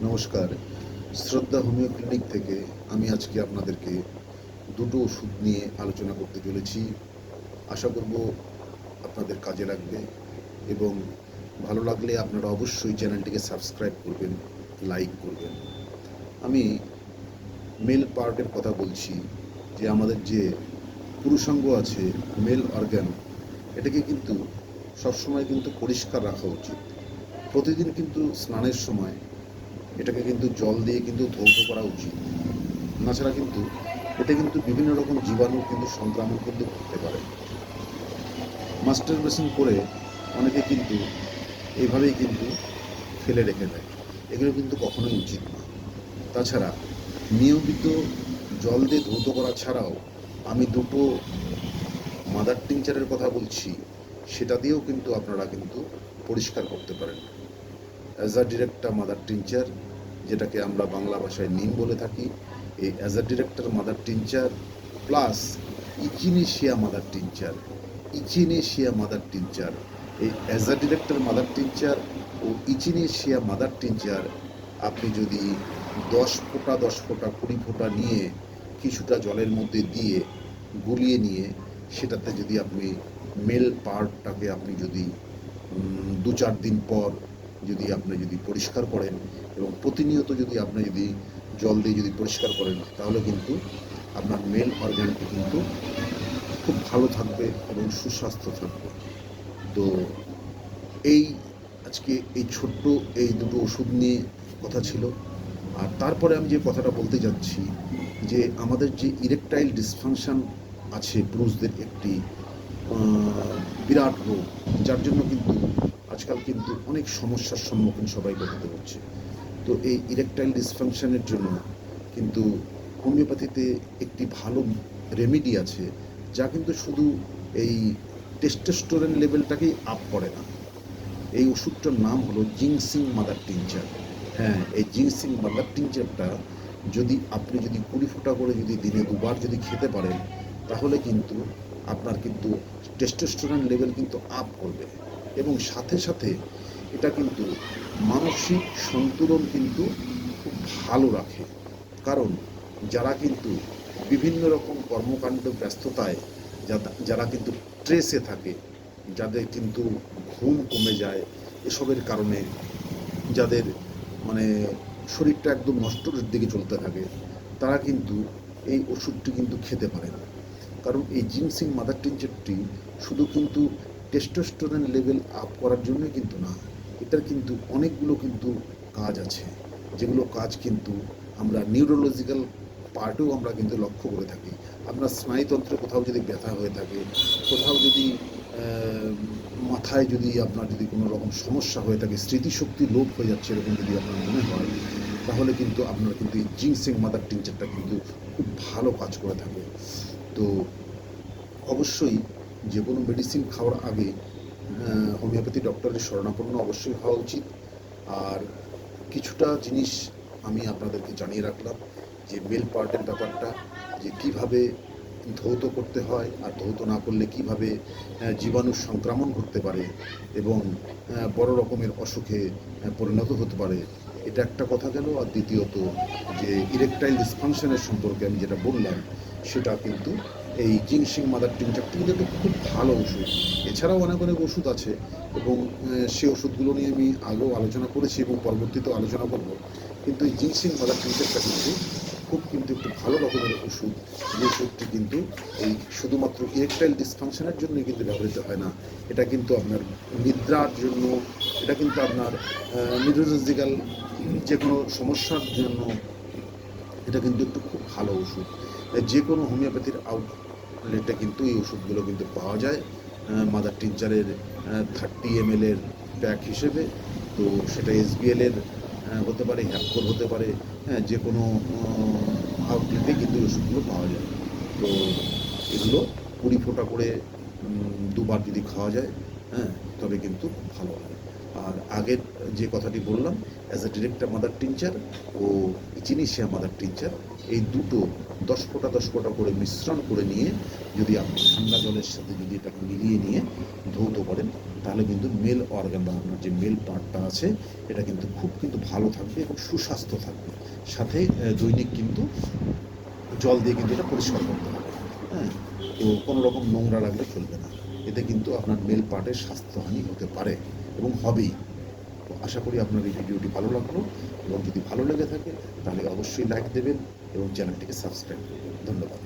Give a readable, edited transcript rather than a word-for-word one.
নমস্কার। শ্রদ্ধা homeo clinic থেকে আমি আজকে আপনাদেরকে দুটো ওষুধ নিয়ে আলোচনা করতে চলেছি। আশা করব আপনাদের কাজে লাগবে এবং ভালো লাগলে আপনারা অবশ্যই চ্যানেলটিকে সাবস্ক্রাইব করবেন, লাইক করবেন। আমি মেল পার্টের কথা বলছি, যে আমাদের যে পুরুষাঙ্গ আছে, মেল অর্গান, এটাকে কিন্তু সবসময় কিন্তু পরিষ্কার রাখা উচিত। প্রতিদিন কিন্তু স্নানের সময় এটাকে কিন্তু জল দিয়ে কিন্তু ধৌত করা উচিত। তাছাড়া কিন্তু এতে কিন্তু বিভিন্ন রকম জীবাণু কিন্তু সংক্রমণ কিন্তু করতে পারে। মাস্টারবেশন করে অনেকে কিন্তু এইভাবেই কিন্তু ফেলে রেখে দেয়, এগুলো কিন্তু কখনোই উচিত না। তাছাড়া নিয়মিত জল দিয়ে ধৌত করা ছাড়াও আমি দুটো মাদার টিংচারের কথা বলছি, সেটা দিয়েও কিন্তু আপনারা কিন্তু পরিষ্কার করতে পারেন। অ্যাজাডিরেক্টা মাদার টিংচার, যেটাকে আমরা বাংলা ভাষায় নিম বলে থাকি, এই azadirachta mother tincture plus echinacea mother tincture, echinacea mother tincture, এই অ্যাজাডিরেক্টার মাদার টিংচার ও ইচিনেশিয়া মাদার টিংচার আপনি যদি 10 ফোঁটা 20 ফোঁটা 20 ফোঁটা নিয়ে কিছুটা জলের মধ্যে দিয়ে গুলিয়ে নিয়ে সেটাতে যদি আপনি মেল পার্টটাকে আপনি যদি 2-4 দিন পর যদি আপনি যদি পরিষ্কার করেন এবং প্রতিনিয়ত যদি আপনি যদি জল দিয়ে যদি পরিষ্কার করেন, তাহলে কিন্তু আপনার মেল অর্গানটি কিন্তু খুব ভালো থাকবে এবং সুস্বাস্থ্য থাকবে। তো এই আজকে এই ছোট্ট এই দুটো ওষুধ নিয়ে কথা ছিল। আর তারপরে আমি যে কথাটা বলতে যাচ্ছি, যে আমাদের যে ইরেকটাইল ডিসফাংশন আছে পুরুষদের একটি বিরাট রোগ, যার জন্য কিন্তু আজকাল কিন্তু অনেক সমস্যার সম্মুখীন সবাইকে হতে হচ্ছে। তো এই ইরেকটাইল ডিসফাংশনের জন্য কিন্তু হোমিওপ্যাথিতে একটি ভালো রেমেডি আছে, যা কিন্তু শুধু এই টেস্টোস্টেরন লেভেলটাকেই আপ করে না। এই ওষুধটার নাম হলো জিনসিং মাদার টিংচার। হ্যাঁ, এই জিনসিং মাদার টিংচারটা যদি আপনি যদি 20 ফোঁটা করে যদি দিনে 2বার যদি খেতে পারেন, তাহলে কিন্তু আপনার কিন্তু টেস্টোস্টেরন লেভেল কিন্তু আপ করবে এবং সাথে সাথে এটা কিন্তু মানসিক সন্তুলন কিন্তু খুব ভালো রাখে। কারণ যারা কিন্তু বিভিন্ন রকম কর্মকাণ্ড ব্যস্ততায় যারা কিন্তু স্ট্রেসে থাকে, যাদের কিন্তু ঘুম কমে যায়, এসবের কারণে যাদের মানে শরীরটা একদম নষ্টর দিকে চলতে থাকে, তারা কিন্তু এই ওষুধটি কিন্তু খেতে পারে না। কারণ এই জিনসিং মাদার টিংচারটি শুধু কিন্তু টেস্টোস্টেরন লেভেল আপ করার জন্যই কিন্তু না, এটার কিন্তু অনেকগুলো কিন্তু কাজ আছে, যেগুলো কাজ কিন্তু আমরা নিউরোলজিক্যাল পার্টেও আমরা কিন্তু লক্ষ্য করে থাকি। আপনার স্নায়ুতন্ত্রে কোথাও যদি ব্যথা হয়ে থাকে, কোথাও যদি মাথায় যদি আপনার যদি কোনো রকম সমস্যা হয়ে থাকে, স্মৃতিশক্তি লোপ হয়ে যাচ্ছে এরকম যদি আপনার মনে হয়, তাহলে কিন্তু আপনার কিন্তু এই জিনসিং মাদার টিংচারটা কিন্তু খুব ভালো কাজ করে থাকে। তো অবশ্যই যে কোনো মেডিসিন খাওয়ার আগে হোমিওপ্যাথি ডক্টরের শরণাপন্ন অবশ্যই হওয়া উচিত। আর কিছুটা জিনিস আমি আপনাদেরকে জানিয়ে রাখলাম, যে মেল পার্টের ব্যাপারটা, যে কিভাবে ধৌত করতে হয় আর ধৌত না করলে কিভাবে জীবাণু সংক্রমণ করতে পারে এবং বড় রকমের অসুখে পরিণত হতে পারে, এটা একটা কথা গেল। আর দ্বিতীয়ত যে ইরেকটাইল ডিসফাংশনের সম্পর্কে আমি যেটা বললাম, সেটা কিন্তু এই জিনসিং মাদার টিংচারটি কিন্তু একটা খুব ভালো ওষুধ। এছাড়াও অনেক অনেক ওষুধ আছে এবং সে ওষুধগুলো নিয়ে আমি আগেও আলোচনা করেছি এবং পরবর্তীতেও আলোচনা করব। কিন্তু এই জিনসিং মাদার টিংচারটা কিন্তু খুব কিন্তু একটু ভালো রকমের ওষুধ, যে ওষুধটি কিন্তু এই শুধুমাত্র ইরেকটাইল ডিসফাংশনের জন্যই কিন্তু ব্যবহৃত হয় না, এটা কিন্তু আপনার নিদ্রার জন্য, এটা কিন্তু আপনার নিউরোলজিক্যাল যে কোনো সমস্যার জন্য এটা কিন্তু একটু খুব ভালো ওষুধ। যে কোনো হোমিওপ্যাথির আউটলেটে কিন্তু এই ওষুধগুলো কিন্তু পাওয়া যায় মাদার টিনচারের 30 ml এর প্যাক হিসেবে। তো সেটা এসবিএল এর হতে পারে, হ্যাপকোর হতে পারে, হ্যাঁ, যে কোনো আউটলেটে কিন্তু এই ওষুধগুলো পাওয়া যায়। তো এগুলো 20 ফোঁটা করে 2বার যদি খাওয়া যায়, হ্যাঁ, তবে কিন্তু খুব ভালো হয়। আর আগের যে কথাটি বললাম, as a director mother tincture ও ইচিনেশিয়া মাদার টিনচার, এই দুটো 10 ফোঁটা করে মিশ্রণ করে নিয়ে যদি আপনি ঠান্ডা জলের সাথে যদি এটাকে মিলিয়ে নিয়ে ধৌত করেন, তাহলে কিন্তু মেল অর্গান বা আপনার যে মেল পার্টটা আছে এটা কিন্তু খুব ভালো থাকবে এবং সুস্বাস্থ্য থাকবে। সাথে দৈনিক কিন্তু জল দিয়ে কিন্তু এটা পরিষ্কার করতে হবে। হ্যাঁ, তো কোনো রকম নোংরা লাগলে চলবে না। এতে কিন্তু আপনার মেল পার্টের স্বাস্থ্যহানি হতে পারে এবং হবেই। তো আশা করি আপনার এই ভিডিওটি ভালো লাগলো, এবং যদি ভালো লেগে থাকে তাহলে অবশ্যই লাইক দেবেন এবং চ্যানেলটিকে সাবস্ক্রাইব করবেন। ধন্যবাদ।